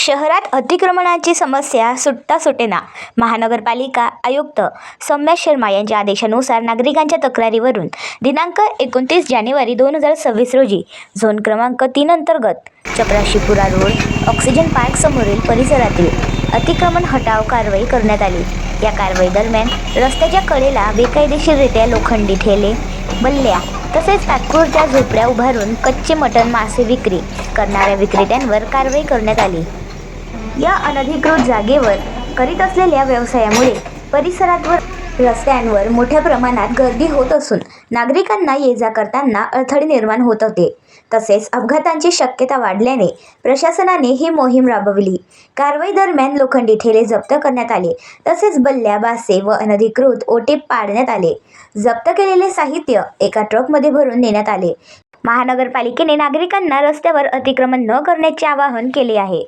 शहरात अतिक्रमणाची समस्या सुटता सुटेना. महानगरपालिका आयुक्त सौम्या शर्मा यांच्या आदेशानुसार नागरिकांच्या तक्रारीवरून दिनांक 29 जानेवारी 2026 रोजी झोन क्रमांक 3 अंतर्गत चपराशीपुरा रोड ऑक्सिजन पार्क समोरील परिसरातील अतिक्रमण हटाव कारवाई करण्यात आली. या कारवाई दरम्यान रस्त्याच्या कडेला बेकायदेशीररित्या लोखंडी ठेले, बल्ल्या तसेच तात्पुरत्या झोपड्या उभारून कच्चे मटण मासे विक्री करणाऱ्या विक्रेत्यांवर कारवाई करण्यात आली. या अनधिकृत जागेवर करीत असलेल्या व्यवसायामुळे परिसरात व रस्त्यांवर मोठ्या प्रमाणात गर्दी होत असून नागरिकांना ये-जा करताना अडथळे निर्माण होत होते. तसेच अपघातांची शक्यता वाढल्याने प्रशासनाने ही मोहीम राबवली. कारवाई दरम्यान लोखंडी ठेले जप्त करण्यात आले तसेच बल्ल्या, बासे व अनधिकृत ओटे पाडण्यात आले. जप्त केलेले साहित्य एका ट्रकमध्ये भरून नेण्यात आले. महानगरपालिकेने नागरिकांना रस्त्यावर अतिक्रमण न करण्याचे आवाहन केले आहे.